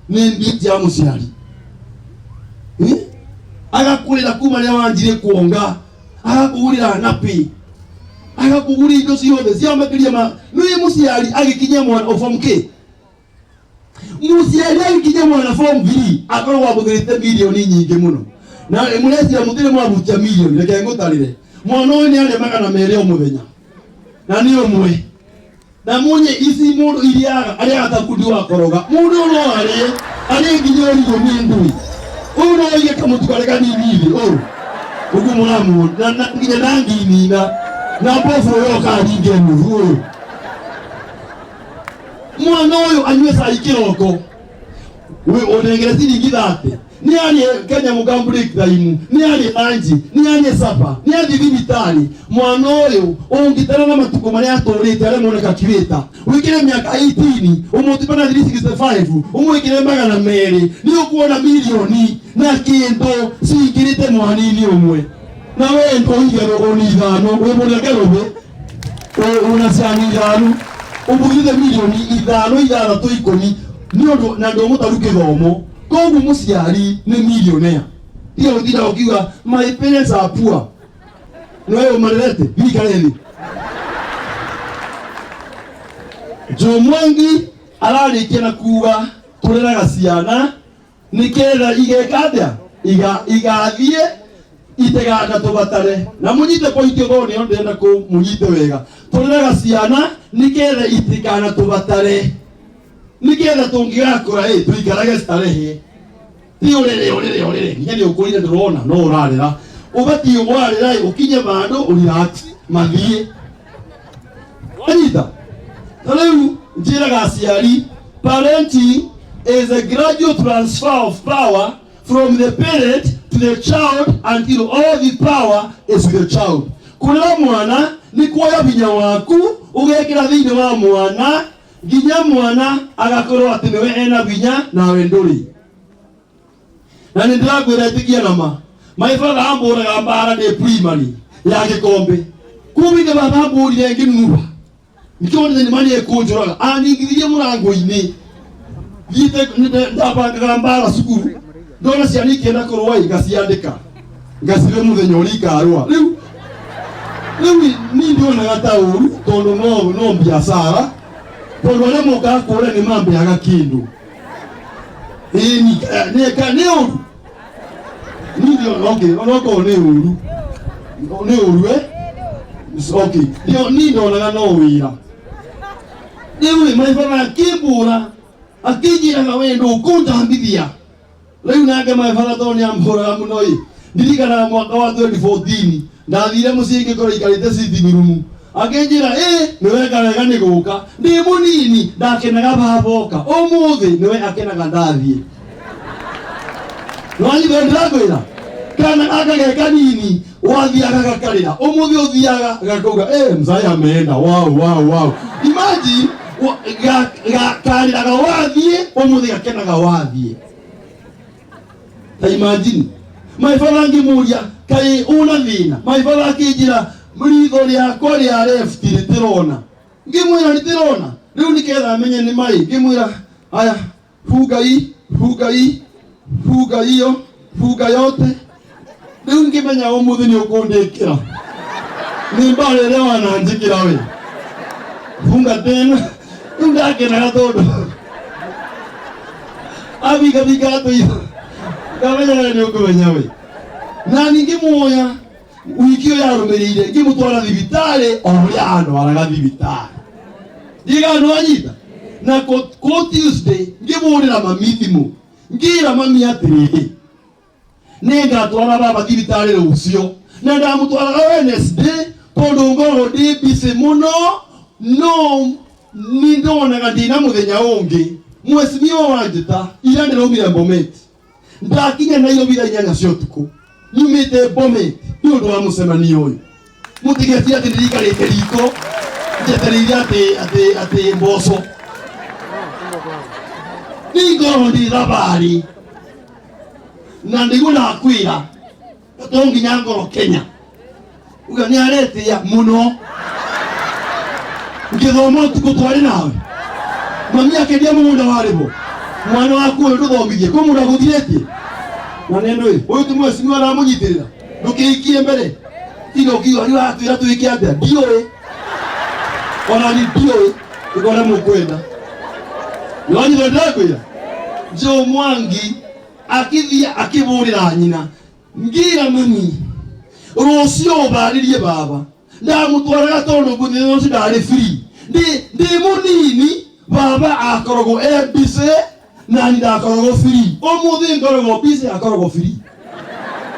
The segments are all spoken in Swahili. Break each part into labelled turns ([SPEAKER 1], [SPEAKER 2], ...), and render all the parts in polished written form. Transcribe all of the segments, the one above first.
[SPEAKER 1] ni mbiti ya musiari agakurira kuma ria wanjire kuonga agakugurira napi agakugurira indo ciothe cia makiria ma ni musiari agikinya mwana o form K musiari agikinya mwana form B akorwo wabugirite milioni nyingi muno na murecia mutire mwabutia milioni reke ngutarire mwana uyu ni ari magana mere o muthenya na ni umwe na munye ici mundu iriaga ari atakundi wa koroga mundu no ari nginya urigo ni ndui uyu no yike kamutukareka ni bibi ugu mulamu na nginya nangi nina na bofu yo ka ringe mu mwana uyu anywe sai kiroko we onengera siringi thate ni ali Kenya mugambure time ni ali anji ni ali sapa ni ali thibitari mwana uyu ungitana na matuko mari atorite ari moneka kibeta wikire miaka 18 umutipana 365 umwikire magana meri ni ukuona milioni na kindo singirite mwanini umwe na we ndo igero oni thano we murekerobe unasiani thano ubugire milioni ithano ithathatũ ikũmi ni undu na ndo mutaruke thomo kogu musiari ni millionaire ndio ndira ukiwa my parents are poor no wewe umarete bikareni Jomwangi ararikia na kuga tureraga ciana nikera igekadia igathie itegana tubatare na munyite pointi thoni onde ndenda ku munyite wega tureraga ciana nikera itigana tubatare nikera tungigakura tuikarage starehe ti urere nyani ukurire ndrona no urarira ubati warira ukinye bando urirax mathie anita Hello, njiraga aciari parenting is a gradual transfer of power from the parent to the child until all the power is with the child. Kurera mwana ni kuoya binya waku ugekira thiini wa mwana ginya mwana agakorwo ati niwe ena binya nawe nduri na nindirakwira itikia nama my father amburaga mbara ni primary ya Gikombe kubige baba amburire nginuba nikone ni mani ekonjoraga aningiriye murango-ini gite ndabangaga mbara sukuru ndona ciana ikenda korwa igaciandika ngacire muthenya urika arwa riu ni ndionaga ta uru tondu no biashara tondu aria moka kure ni mambeaga kindu ni uru ni ndio okay onoko ni uru okay ndio ni ndonaga no wira niwe maifara kibura akijira na wendo ukundambithia riu nake maifara toni ambura munoi ndirikana mwaka wa 2014 ndathire mucingi kora ikarite sitting room akenjira niwe karega ni guka ndi munini ndakenaga baboka umuthi niwe akenaga ndathie nwani ndirakwira kana akage kanini wathiaga gakarira umuthi uthiaga gakuga mzaya ameenda wow imagine kariraga wathie umuthi gakenaga wathie ta imagine my father ngimuria kai una thina my father akijira mritho riakwa ria left ritirona ngimwira ritirona riu niketha amenye ni mai ngimwira aya fuga yote riu ngimenya umuthi ni ukundikira ni mbare ria wananjikira we funga tena ndakenaga tondu abiga tu kamenya ni ukumenya we na ningimuoya wikio yarumirire ngimutwara thibitari oria andwaraga thibitari ndigano anyita na ko Tuesday ngimurira mami thimu ngira mami atiriri ningatwara baba thibitari rucio na ndamutwaraga Wednesday tondu ngoro ndi busy muno no ni ndonaga ndina muthenya ungi mwesimiwa wanjita ira ndiraumire Bomet ndakinya nayo bila nyanya cio tuku nyumite Bomet ni undu wa mucemanio uyu mutigetia ati ndirikarite riko njetereire ati mboco ni ngoro ndi thabari na ndiguna akwira tonginya ngoro Kenya uga ni aretia muno ngithoma tuku twari nawe mami akendia mugunda waribo mwana waku ndo thomithie ko mura guthiretie na nendo uyu ti mwecimu aramunyitirira ndukiikie mbere tigo kiyo ari watwira twike atia ndioi ona ni ndioi ukora mukwenda yoni ndo ndakwira Jo Mwangi akithia akiburira nyina ngira mami rucio baririe baba ndamutwaraga tondu nguthio ndari free ndi munini baba akorogo busy na ndakorogo free umuthi ngorogo busy akorogo free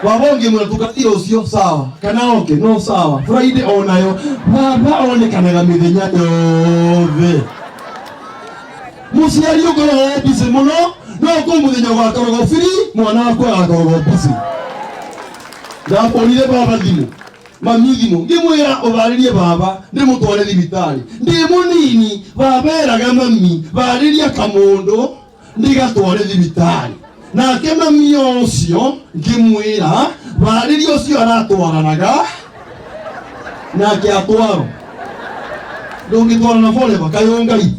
[SPEAKER 1] baba ngimura tukatira ucio sawa kana okay no sawa Friday onayo baba onekanaga mithenya yothe musiari ukorogo busy muno no kumuthenya gwakorogo free mwana wakwa akorogo busy ndaporire baba thimu mami thimu ngimwira ubaririe baba ndimutware thibitari ndi munini baba eraga mami baririe kamundu ndigatware thibitari nake mami ucio ngimwira baririe ucio aratwaranaga nake atwaro ndungitwarana forever kayongai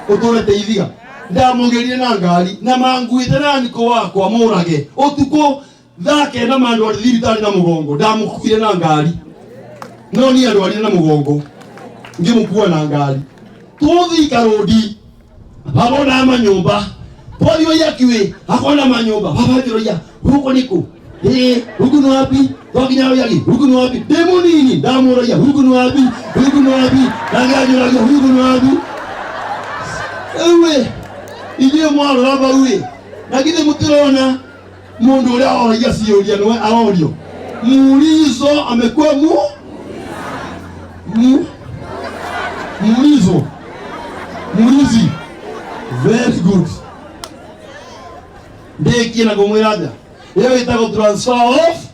[SPEAKER 1] uturete ithiga ndamugerie na ngari na manguite na niko wakwa murage utuko thake na mandu wa thibitari na mugongo ndamukuire na ngari no ni andu ari na mugongo ngimukua na ngari tuthi karodi babona manyumba podio yakiwe akona manyumba baba ndiroya huko niko huko ni wapi wakinyao yaki huko ni wapi demo nini ndamuroya huko ni wapi nangajura huko ni wapi ewe ile mwalo baba uwe nakide mutirona mundu ule aoria ciuria no aorio mulizo amekuwa mulizi very good ndeki na kumwirada yeye itako transfer off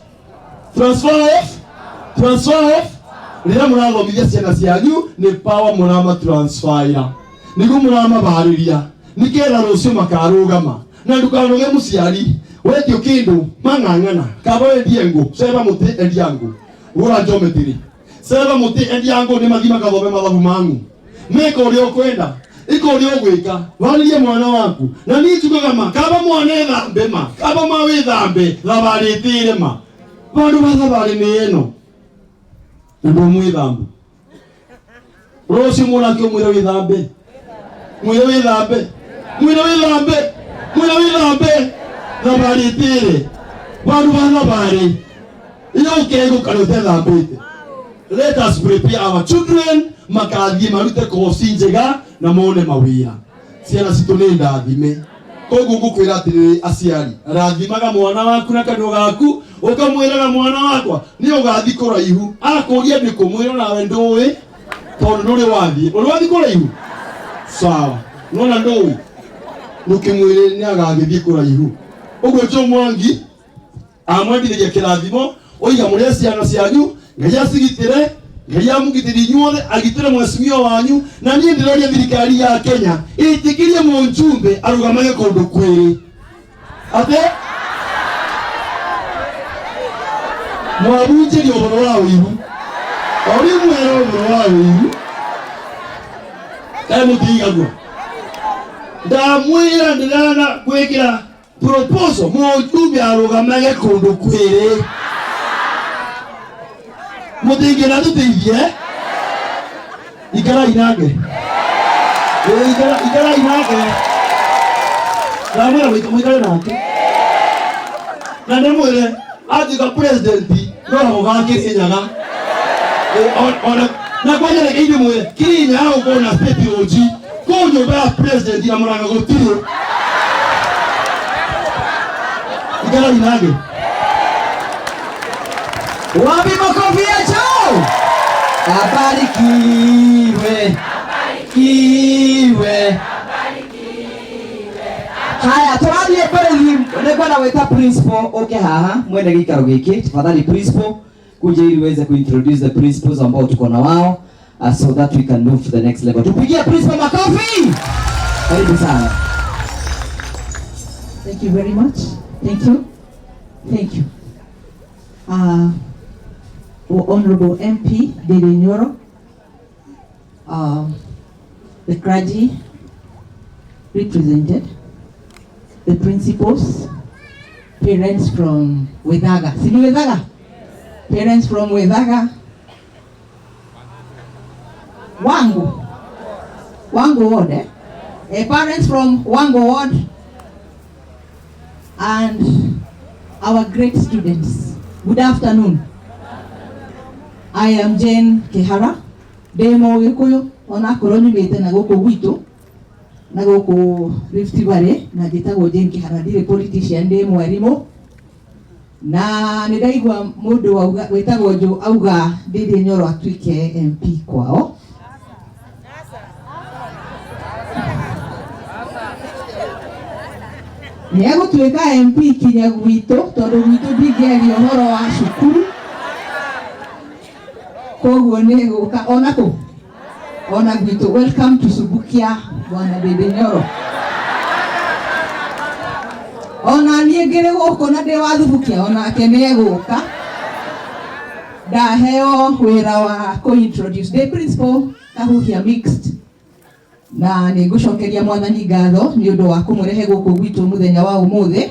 [SPEAKER 1] nira murago mija ciana cianyu ni power murama transfer nigo murama bariria nikera rucio makarugama na ndukanoge muciari wetio kindu mang'ang'ana kaba endiengo seba muti endiango ura geometry seba muti endiango ni mathima kathome mathabu mangu meka urio kwenda iko urio gwika waririe mwana waku na ni tukaga ma kaba mwana ethambe ma kaba ma withambe thabaritire ma bandu bathabari ni eno ndu mwithambe rosi mwana kio mwira withambe thabaritire bandu bathabari iyo kego kanute thambite. Let us prepare our children makathie marute kosi njega na mone mawira ciana citu ni ndathime koguo ngukwira atiri aciari rathimaga mwana waku na kanua gaku ukamwiraga mwana wakwa ni ugathi kuraihu akuria ni kumwira nawe ndui tondu nduri wathi kuraihu sawa nona ndui nukimwire ni agathithie kuraihu uguo Jo Mwangi amwendithia kirathimo oiga muria ciana cianyu Ngai acigitire Ngai amugitire inyuothe agitire mwecimio wanyu na niĩ ndiroria thirikari ya Kenya itikirie Mũnjumbe arugamage kundu kwiri ate mwabunjiri ũhoro wa ũiru ori mwero ũhoro wa ũiru mũtigaguo ndamwĩra ndirana gwĩkĩra proposal Mũnjumbe arugamage kundu kwiri mutingi na tuteithie ikarai nake ndamwĩra mũikare nake na ndĩmwĩre atuĩka president no gũgakĩ Kĩnyaga na kwanja reke ndĩmwĩre Kĩrĩnyaga gũkorwo na state OG kũu nyũmba ya president na Mũrang'a gũtirĩ ikarai nake wapi makofi ya Joe abarikiwe haya turathie mbere nĩngwenda gwĩta principal ũke haha mwene gĩikaro gĩkĩ tafadhali principal kuja ili uweze kuintroduce the principals ambao tuko na wao so that we can move to the next level. Tupigie principal makofi. Karibu sana.
[SPEAKER 2] Thank you very much. Thank you. Honorable MP Dede Nyoro, the clergy represented, the principals, parents from Wethaga. Sini Wethaga? Parents from Wethaga. Wangu Ward, parents from Wangu Ward, and our great students. Good afternoon. I am Jane Kihara. Demo Gikuyu, ona koroni mete na goko gwitu, na goko Rift Valley, na jitagwo Jane Kihara, ndire politician ndi mwarimu. Na nidaigwa mundu wetagwo Jo auga Ndindi Nyoro atuike MP kwao. Niago tuweka MP kinya gwito, tondu gwito ndingeri ohoro wa cukuru. Koguo ni guka ona gwito. Welcome to Subukia, Bwana Ndindi Nyoro. Ona niĩ ngĩrĩ gũkũ na ndĩ wa Thubukia, onake nĩ egũka. Ndaheo wĩra wa kũ-introduce the principal Kahuhia Mixed, na nĩ ngũcokeria Mwathani ngatho nĩ ũndũ wa kũmũrehe gũkũ gwitũ mũthenya wa ũmũthĩ.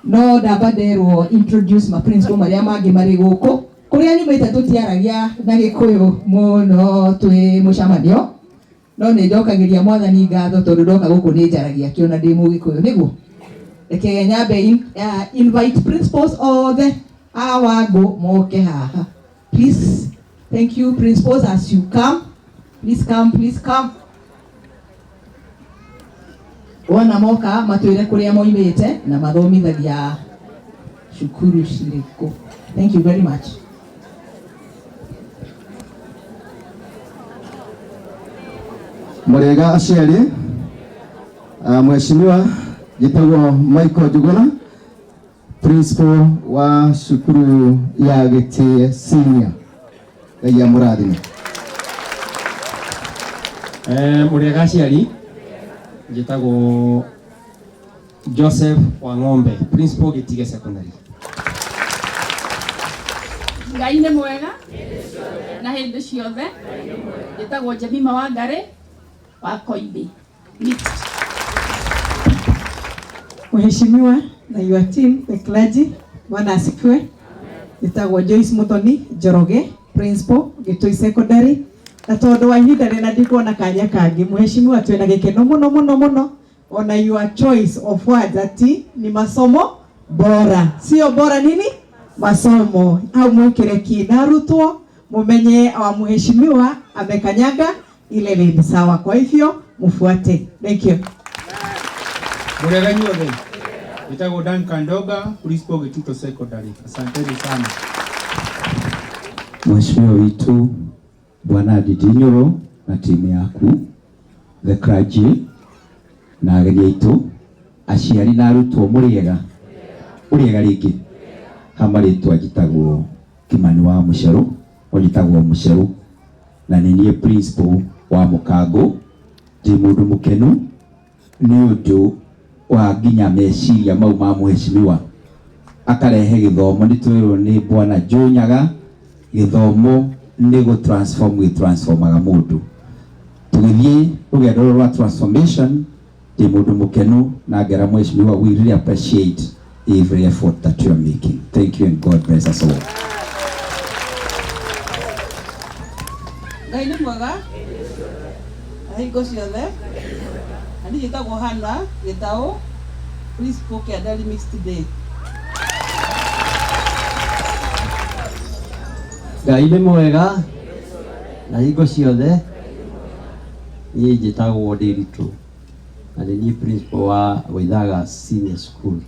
[SPEAKER 2] No ndamba nderwo introduce ma principal marĩa mangĩ marĩ gũkũ. Kũrĩa nyumĩte tũtiaragia na Gĩkũyũ mũno twĩ mũcamanio, no nĩ njokagĩria Mwathani ngatho tondũ ndoka gũkũ nĩ njaragia kĩona ndĩ Mũgĩkũyũ nĩguo. Reke nyambe invite principals othe a Wangu moke haha. Please, thank you principals as you come. Please come. Wana moka matwĩre kũrĩa moimĩte na mathomithagia cukuru cirĩkũ. Thank you very much.
[SPEAKER 3] Murega aciari, Mheshimiwa Gitagwo Michael Njuguna, principal wa cukuru ya Gĩtĩe Senior. Ngai amũrathime.
[SPEAKER 4] Murega aciari, Gitagwo Joseph Wang'ombe, principal Gĩtige Secondary.
[SPEAKER 5] Ngai nĩ mwega na hĩndĩ ciothe. Gĩtagwo Jemima Wangari wa Koibi.
[SPEAKER 6] Mheshimiwa na your team, the clergy, Bwana asifiwe. Gĩtagwo Joyce Muthoni Njoroge, principal Gĩtui Secondary. Na tondu wa ihinda rĩna ndikuona kanya kangĩ, Mheshimiwa twĩna gĩkeno mũno ona your choice of words ati ni masomo bora. Sio bora nini? Masomo. Au mwekere kinarutwo mumenye wa Mheshimiwa amekanyaga ile leni sawa. Kwa hivyo mfuate. Thank you.
[SPEAKER 7] Murega nyothe. Gĩtagwo Duncan Ndoga, principal Gĩtito Secondary. Asanteni sana.
[SPEAKER 8] Mheshimiwa witu Bwana Ndindi Nyoro na timu yaku, the clergy na ageni aitu, aciari na arutwo mũrĩega rĩngĩ. Hamarĩtwa njĩtagwo Kimani wa Mũcerũ, njĩtagwo Mũcerũ, na nĩ niĩ principal wa Mũkango. Ndĩ mũndũ mũkenu nĩ ũndũ wa nginya meciria mau ma Mheshimiwa akarehe gĩthomo. Nĩ twĩrwo nĩ Bwana Joe Nyaga gĩthomo nĩ gũtransformaga mũndũ. Tũgĩthiĩ rũgendo rwa transformation, ndĩ mũndũ mũkenu na ngera Mheshimiwa, we really appreciate every effort that you are making. Thank you and God bless us all.
[SPEAKER 9] Ngai nĩ mwega. Hingo ciothe. Ani gĩtagwo Hana Gĩtaũ, principal Kĩandari Mixed Day.
[SPEAKER 10] Ngai nĩ mwega na hingo ciothe. Niĩ njĩtagwo Ndiritu na nĩ niĩ principal wa Waithaga Senior School.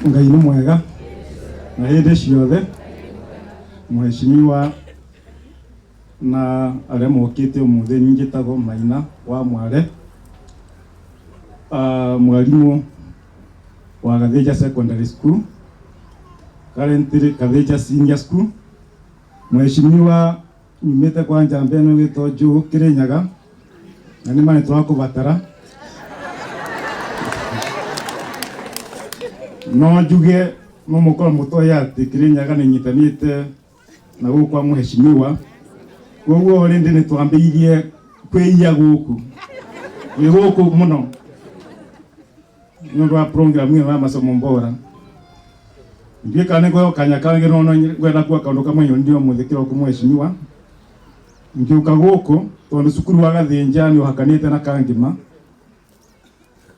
[SPEAKER 11] Ngai nĩ mwega na hĩndĩ ciothe. Mheshimiwa na arĩa mokĩte ũmũthĩ, niĩ njĩtagwo Maina wa Mware, mwarimũ wa Gathĩnja Secondary School, currently Gathĩnja Senior School. Mheshimiwa nyumĩte kwa njamba ĩno ĩgĩtwo Joe Kĩrĩnyaga, na nĩ ma nĩtũrakũbatara. No njuge no mũkorwo mũtoĩ atĩ Kĩrĩnyaga nĩ nyitanĩte na gũkũ kwa Mheshimiwa. Koguo already nĩ twambĩirie kwĩia gũkũ. wĩ gũkũ mũno nĩ ũndũ wa program ĩyo ya masomo bora. Ndiĩka nĩ goyo kanya kangĩ no ngwenda kuoka kaũndũ kamwe ndio mũthĩ kĩroko mheshimiwa. Ngiuka gũkũ tondũ cukuru wa Gathĩnja nĩ ũhakanĩte na Kangema.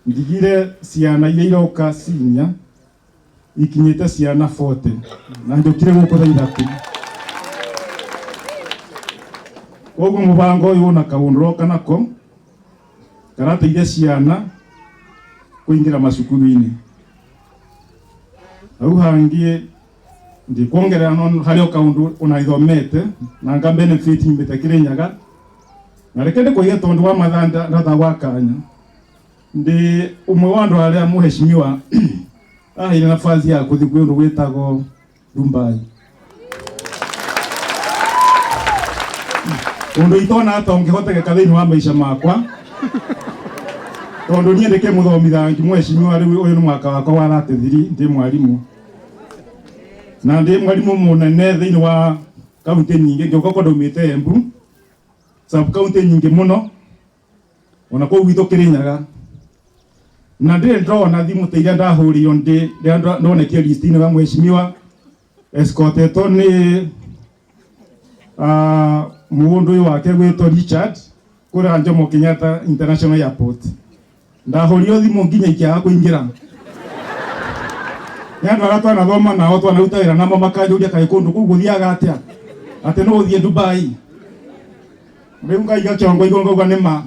[SPEAKER 11] Ndigire ciana iria iroka senior ikinyĩte ciana 40 na njokire gũkũ thaa ithatũ. Koguo mũbango ũyũ na kaũndũ roka nako karateithia ciana kũingĩra macukuru-inĩ. Hau hangĩ ndikuongerera no harĩ kaũndũ ona ithomete na nga benefit nyumĩte Kĩrĩnyaga. Na reke ndĩkũige tondũ wa mathanda ratha wa kanya. Ndi umwe wa andũ arĩa mheshimiwa aheire nafasi ya gũthiĩ kwĩ ũndũ gwĩtagwo Dubai. Ũndũ itona ata ũngĩhotekeka thĩinĩ wa maica makwa. Tondũ niĩ ndĩke mũthomithangi mheshimiwa rĩu ũyũ nĩ mwaka wakwa wa 33 ndĩ mwarimũ. Na ndĩ mwarimũ mũnene thĩinĩ wa kaunti nyingĩ ngĩũka kwa ndaumĩte Embu. Sub county nyingĩ mũno. Ona kũu gwitũ Kĩrĩnyaga. Na ndĩ ndona thimũ ta iria ndahũrĩirwo ndonekio list-inĩ wa mheshimiwa escortetwo nĩ mũndũ ũyũ wake gwĩtwo Richard kũrĩa Jomo Kenyatta International Airport. Ndahũrĩirwo thimũ nginya ikĩaga kũingĩra. Nĩ andũ arĩa twanathoma nao twanaruta wĩra namo makanjũria kaĩ kũndũ kũu gũthiaga atĩa atĩ no ũthiĩ Dubai. Rĩu ngaiga kĩongo igũrũ ngauga nĩ ma.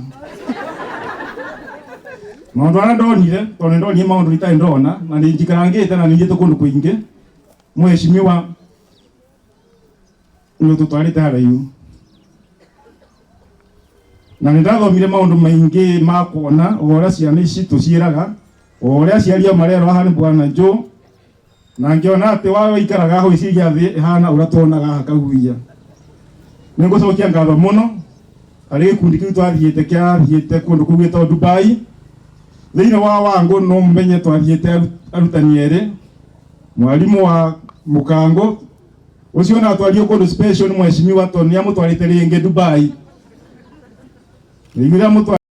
[SPEAKER 11] Maũndũ arĩa ndonire tondũ ndonire maũndũ itarĩ ndona na nĩ njikarangĩte na nĩnjĩte kũndũ kũingĩ. Mheshimiwa nĩ tũtwarĩte haraihu. Na nĩ ndathomire maũndũ maingĩ ma kuona ũrĩa ciana ici tũciĩraga ũrĩa aciari ao marerwo haha nĩ Bwana Joe. Na ngĩona atĩ wawe ikaraga hau iciria thĩ ihana ũrĩa tuonaga haha Kaguia. Nĩ ngũcokia ngatho mũno harĩ gĩkundi kĩu twathiĩte kũndũ kũu gwĩtagwo Dubai. Thĩinĩ wa Wangũ no mũmenye twathiĩte arutani erĩ, mwarimũ wa Mũkango ũcio na atwario kũndũ special nĩ mheshimiwa tondũ nĩ amũtwarĩte rĩngĩ Dubai.